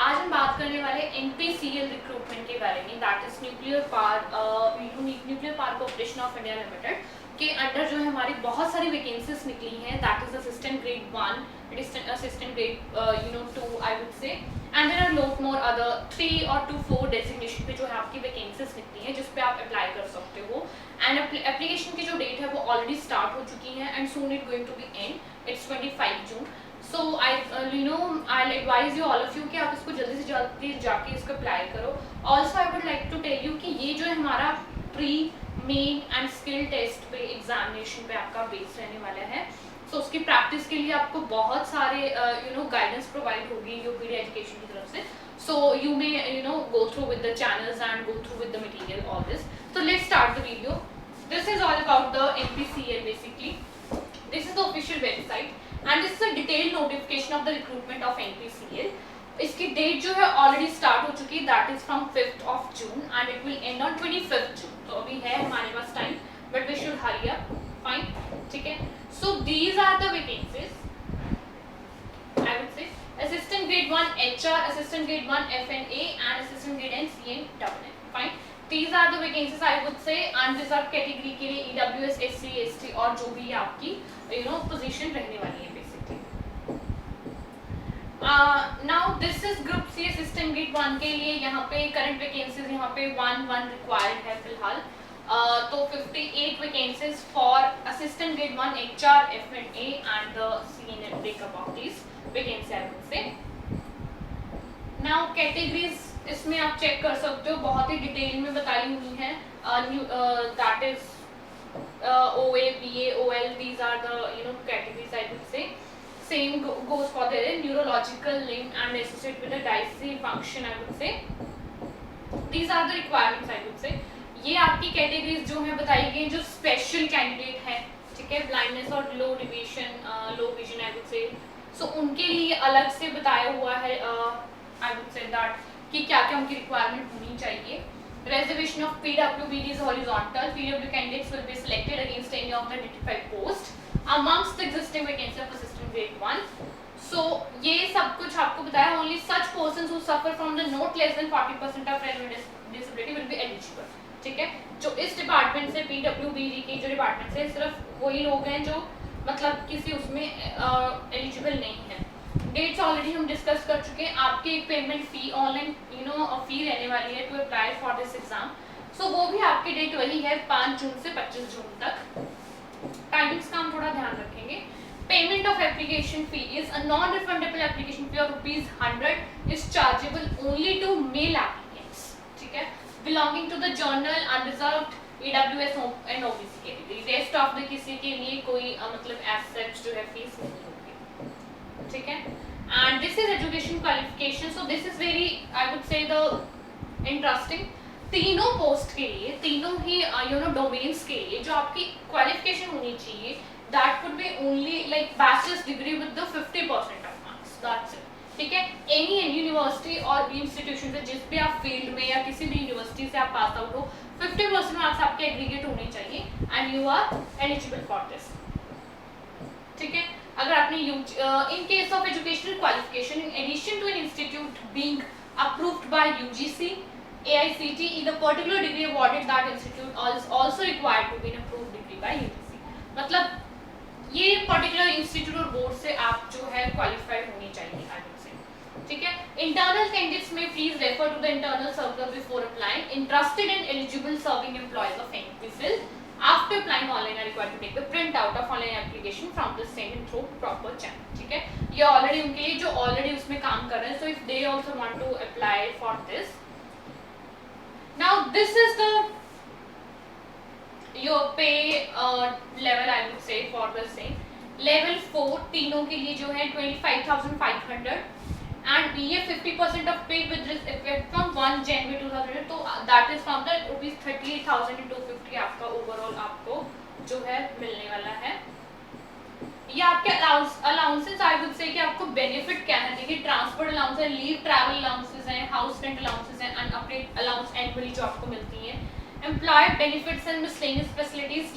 आज हम बात करने वाले NPCL रिक्रूटमेंट के बारे में, that is Nuclear Power Corporation of India Limited के अंडर जो है हमारी बहुत सारी वैकेंसीज निकली हैं, that is assistant grade 1, assistant grade 2 I would say, and there are lot more other 3 और 4 डेजिग्नेशन पे जो है आपकी वैकेंसीज निकली हैं जिस पे आप अप्लाई कर सकते हो। एंड एप्लीकेशन की जो डेट है वो ऑलरेडी स्टार्ट हो चुकी है and soon it going to be end, it's 25 June. सो I'll advise you all of you कि आप इसको जल्दी से जल्दी जाके इसको अप्लाई करो। Also I would like to tell you कि ये जो है हमारा pre main and skill test पे एग्जामिनेशन पे आपका बेस रहने वाला है। सो उसकी प्रैक्टिस के लिए आपको बहुत सारे गाइडेंस प्रोवाइड होगी यूपीडी एजुकेशन की तरफ से। So you may go through with the channels and go through with the material, all this. So let's start the video. This is all about the NPCL basically. This is the official website and this is a detailed notification of the recruitment of NPCL. इसकी date जो है already start हो चुकी है, that is from 5th of June and it will end on 25th June. तो अभी है हमारे पास time, but we should hurry up, fine, ठीक है। So these are the vacancies, I would say assistant grade 1 HR, assistant grade 1 FNA and assistant grade N CN, fine. These are the vacancies I would say unreserved category के लिए EWS SC ST और जो भी आपकी position रहने वाली है basically. Now this is group C assistant grade 1 के लिए यहाँ पे करंट वैकेंसीज यहाँ पे 1 रिक्वायर्ड है फिलहाल। तो 58 vacancies for assistant grade 1 HR FNA and the CN breakup of this vacancy I would से। नाउ कैटेगरीज इसमें आप चेक कर सकते हो, बहुत ही डिटेल में बताई हुई है, that is OA BA OL, these are the categories I would say. Same goes for the neurological limb and associated with the dicey function I would say. These are the requirements I would say. ये आपकी categories जो है बताई गई जो special candidate है, ठीक है, ब्लाइंडनेस और लो विजन आई वुड से। सो उनके लिए अलग से बताया हुआ है आई वुड से दैट कि क्या क्या उनकी रिक्वायरमेंट होनी चाहिए। Reservation of PWBD is horizontal. PW candidates will be selected against any of the identified post amongst the existing vacancy of assistant grade 1. So ये सब कुछ आपको बताया, only such persons who suffer from the not less than 40% of relevant disability will be eligible. ठीक है, जो इस department से PWBD की जो डिपार्टमेंट से सिर्फ वही लोग हैं जो मतलब किसी उसमें एलिजिबल नहीं है। डेट्स ऑलरेडी हम डिस्कस कर चुके हैं, आपकी एक पेमेंट फी ऑनलाइन फी रहने वाली है to apply for this exam. So वो भी आपकी डेट वही है 5 जून से 25 जून तक। टाइमिंग्स का हम थोड़ा ध्यान रखेंगे। Payment of application fee is a non refundable application fee of ₹100 is chargeable only to male applicants, ठीक है, belonging to the general unreserved EWS and OBC कैटेगरी। रेस्ट ऑफ द किसी के लिए कोई मतलब एज सच जो है फीस नहीं होगी, ठीक है। And this is education qualification, so this is very I would say the interesting। तीनों पोस्ट के लिए, तीनों ही डोमेन्स के लिए जो आपकी क्वालिफिकेशन होनी चाहिए that would be only like bachelor's degree with the 50% of marks, that's it, ठीक है। एनी यूनिवर्सिटी और इंस्टीट्यूशन से जिस भी आप फील्ड में या किसी भी यूनिवर्सिटी से आप पास आउट हो 50% मार्क्स आपके एग्रीगेट होने चाहिए and you are eligible for this, ठीक है। अगर आपने in case of educational qualification in addition to an institute being approved by UGC AICTE the particular degree awarded that institute is also required to be an approved degree by UGC, मतलब ये particular institute और board से आप जो है qualified होनी चाहिए आई would say, ठीक है। इंटरनल कैंडिडेट्स में please refer to the internal circular before applying. Interested and eligible serving employees of NPCL after applying online are required to take the print out of online application from the same and through proper channel, ठीक है। ये already उनके लिए जो already उसमें काम कर रहे हैं, so if they also want to apply for this, now this is the your pay level I would say for the same level 4 तीनों के लिए जो है 25,500 and ये 50% of pay with effect from 1 January 2000, तो that is from the ₹38,250 आपका overall आपको जो है मिलने वाला है। ये आपके अलाउंसेस आई वुड से कि आपको बेनिफिट क्या है, देखिए ट्रांसपोर्ट अलाउंस है, लीव ट्रैवल अलाउंसेस हैं, हाउस रेंट अलाउंसेस हैं, अनअपेड अलाउंस एनुअली जो आपको मिलती है, employ benefits and miscellaneous facilities,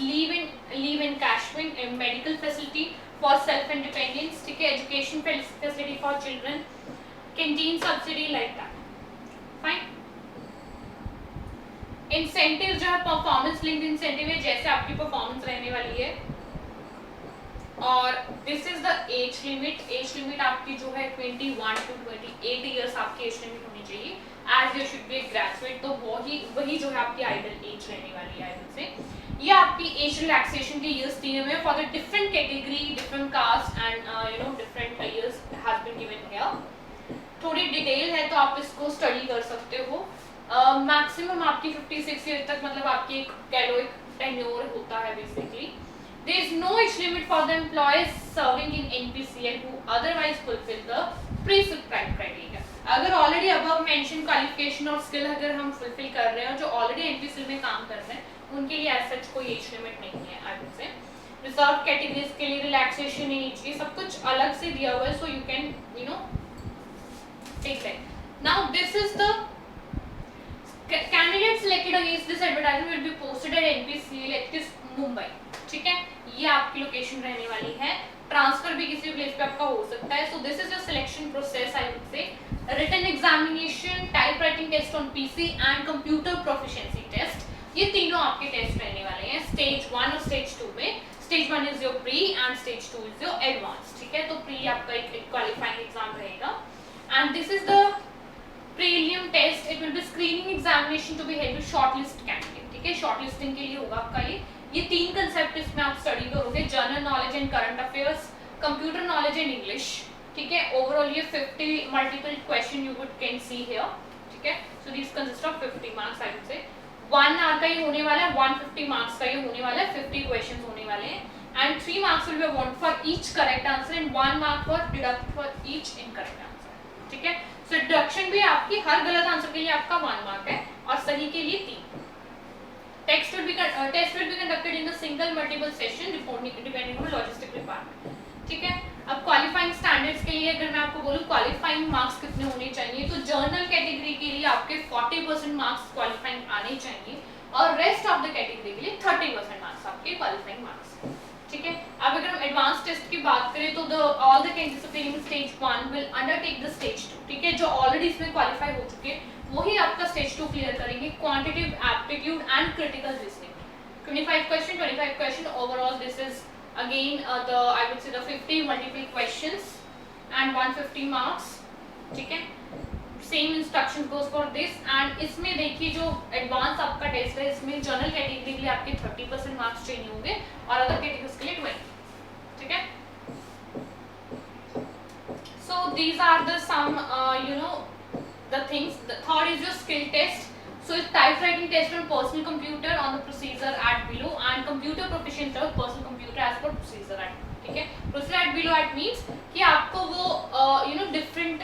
leave encashment, medical facility for self independence, ठीक है, education facility for children, canteen subsidy like that, fine. Incentive जो है परफॉर्मेंस लिंक्ड इंसेंटिव है, जैसे आपकी परफॉर्मेंस रहने वाली है। और this is the age limit. Age limit आपकी जो है 21 to 28 ईयर्स आपकी एज लिमिट होनी चाहिए as you should be a graduate. तो वही जो है आपकी आइडल एज रहने वाली है आइडल से। ये आपकी एज रिलैक्सेशन के ईयर्स दिए हुए for the different category, different caste and different years has been given here. थोड़ी डिटेल है तो आप इसको स्टडी कर सकते हो। मैक्सिमम आपकी 56 ईयर तक मतलब आपकी एक कैलोइक टेन्योर होता है basically. There is no age limit for the employees serving in NPCL who otherwise fulfill the pre-prescribed criteria. अगर ऑलरेडी above mentioned क्वालिफिकेशन और स्किल अगर हम फुलफिल कर रहे हैं, जो ऑलरेडी NPCL में काम कर रहे हैं, उनके लिए as such कोई एज लिमिट नहीं है। आई वुड से रिजर्व कैटेगरीज के लिए रिलैक्सेशन एज, ये सब कुछ अलग से दिया हुआ है, so you can take that. Now this is the candidate selected against this advertisement will be posted at NPCL active Mumbai. ठीक है, ये आपकी लोकेशन रहने वाली है। ट्रांसफर भी किसी प्लेस पे आपका हो सकता है। So this is your selection process. I would say written examination, type writing test on PC and computer proficiency test, ये तीनों आपके टेस्ट रहने वाले हैं स्टेज 1 और स्टेज 2 में। Stage 1 is your pre and stage 2 is your advance. ठीक है, तो प्री आपका एक क्वालिफाइंग एग्जाम रहेगा and this is the prelim test. It will be screening examination to be held with shortlist candidate. ठीक है, शॉर्टलिस्टिंग के लिए होगा आपका ये तीन कंसेप्ट इसमें आप स्टडी करोगे। General knowledge and current affairs, computer knowledge and English. ठीक है, ओवरऑल ये 50 multiple question you would can see here. ठीक है, so this consist of 50 marks. I would say 1 our का ये होने वाला है, 150 मार्क्स का ये होने वाला है, 50 क्वेश्चंस होने वाले हैं and 3 marks will be awarded for each correct answer and 1 mark for deduct for each incorrect answer. ठीक है, सो डिडक्शन भी आपकी हर गलत आंसर के लिए आपका 1 मार्क है और सही के लिए 3। Test will be conducted in the single multiple session depending on logistic requirement. ठीक है, अब क्वालिफाइंग स्टैंडर्ड्स के लिए अगर मैं आपको बोलूँ क्वालिफाइंग मार्क्स कितने होने चाहिए, तो जर्नल कैटेगरी के लिए आपके 40% मार्क्स क्वालिफाइंग आने चाहिए और रेस्ट ऑफ द कैटेगरी के लिए 30% मार्क्स आपके क्वालिफाइंग मार्क्स। ठीक है, अब अगर हम एडवांस टेस्ट की बात करें तो all the candidates appearing in stage 1 will undertake the stage 2। ठीक है, जो ऑलरेडी इसमें क्वालिफाई हो चुके हैं वही आपका स्टेज 2 क्लियर करेंगे। Quantitative aptitude and critical reasoning, 25 question overall. This is again the I would से the 50 multiple questions and 150 marks. ठीक है, same instruction goes for this and इसमें देखिए जो एडवांस आपका टेस्ट है इसमें जनरल कैटेगरी के लिए आपके 30% मार्क्स चाहिए होंगे और अदर कैटेगरीज के लिए 20। ठीक है, so these are the some the things. The third is your skill test. So it's typewriting test on personal computer on the procedure at below and computer proficiency on personal computer as per procedure at below. ठीक है, procedure at below it means कि आपको वो different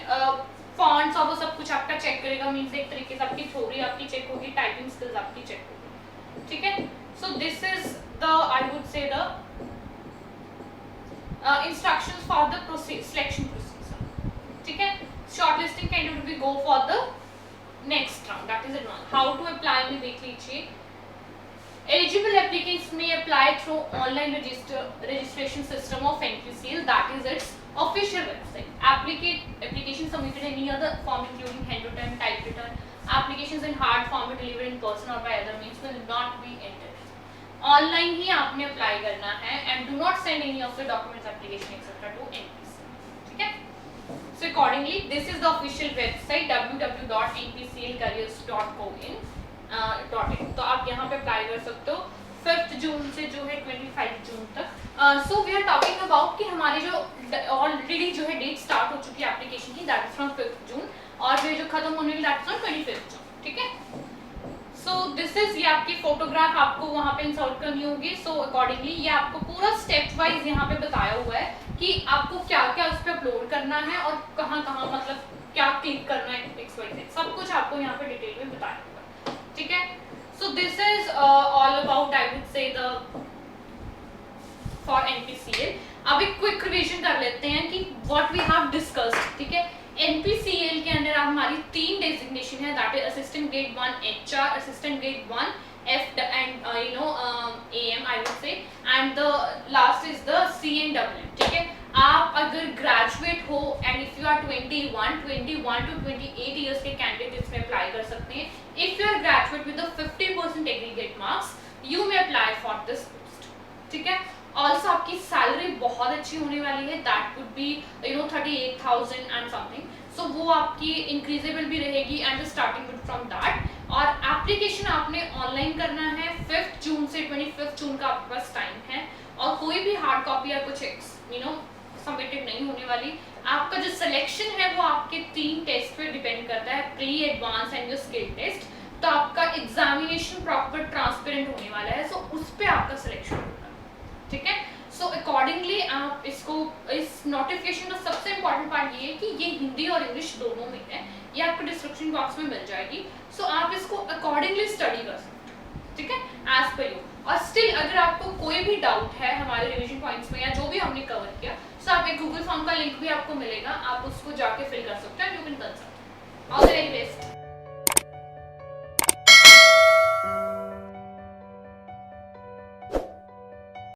fonts और वो सब कुछ आपका चेक करेगा। मीन्स एक तरीके से आपकी थ्योरी आपकी चेक होगी, टाइपिंग स्किल्स आपकी चेक होगी। ठीक है, so this is the I would say the instructions for the selection procedure. ठीक है, shortlisting candidate will go for the next round, that is advanced. How to apply में देख लीजिए। Eligible applicants may apply through online registration system of NPCL, that is its official website. Application submitted in any other form including handwritten, typewritten, applications in hard format delivered in person or by other means will not be entered. Online ही आपने apply करना है and do not send any of the documents, application etc. to NPCL. ठीक है, so accordingly this is the official website www.npclcareers.co.in. तो आप यहाँ पे apply कर सकते हो 5th जून से जो है 25 जून तक। So we are talking about कि हमारी जो ऑलरेडी जो है डेट स्टार्ट हो चुकी है एप्लीकेशन की, दैट इज फ्रॉम 5th जून और जो खत्म होने वाली दैट इज फ्रॉम 25th जून। ठीक है, सो दिस इज ये आपकी फोटोग्राफ आपको वहाँ पे इंसर्ट करनी होगी। सो अकॉर्डिंगली ये आपको पूरा स्टेप वाइज यहाँ पे बताया हुआ है कि आपको क्या क्या उस पर अपलोड करना है और कहाँ कहाँ मतलब क्या क्लिक करना है, XYZ सब कुछ आपको यहाँ पे डिटेल में बताया हुआ है। ठीक है, so this is all about I would से द फॉर NPCL। अब एक क्विक रिवीजन कर लेते हैं कि व्हाट वी हैव डिस्कस्ड। ठीक है, NPCL के अंदर हमारी 3 डेजिग्नेशन है, that is assistant grade 1 HR, assistant grade 1 F and AM I would say, and the last is the C and WM. ठीक है, आप अगर ग्रेजुएट हो and if you are 21 to 28 years के कैंडिडेट इसमें अप्लाई कर सकते हैं. If you are graduate with 50% aggregate marks you may apply for this post. ठीक है. ऑल्सो आपकी सैलरी बहुत अच्छी होने वाली है. That would be 38,000 and something. So वो आपकी इंक्रीजेबल भी रहेगी एंड स्टार्टिंग फ्रॉम दैट. और एप्लीकेशन आपने ऑनलाइन करना है. 5 जून से 25 जून का आपके पास टाइम है. और कोई भी हार्ड कॉपी या कुछ सबमिटेड नहीं होने वाली. आपका जो सिलेक्शन है वो आपके 3 टेस्ट पे डिपेंड करता है, pre, advance and your skill test. तो आपका एग्जामिनेशन प्रॉपर ट्रांसपेरेंट होने वाला है. सो उस पर आपका सिलेक्शन होगा. ठीक है. सो अकॉर्डिंगली आप इसको, इस नोटिफिकेशन का सबसे इम्पॉर्टेंट पार्ट ये है कि ये हिंदी और इंग्लिश दोनों में है. ये आपको डिस्क्रिप्शन बॉक्स में मिल जाएगी. सो आप इसको अकॉर्डिंगली स्टडी कर सकते हो. ठीक है, एज पर यू. और स्टिल अगर आपको कोई भी डाउट है हमारे रिवीजन पॉइंट्स में या जो भी हमने कवर किया, सो आप एक गूगल फॉर्म का लिंक भी आपको मिलेगा, आप उसको जाके फिल कर सकते हैं. You can consult. All the very best.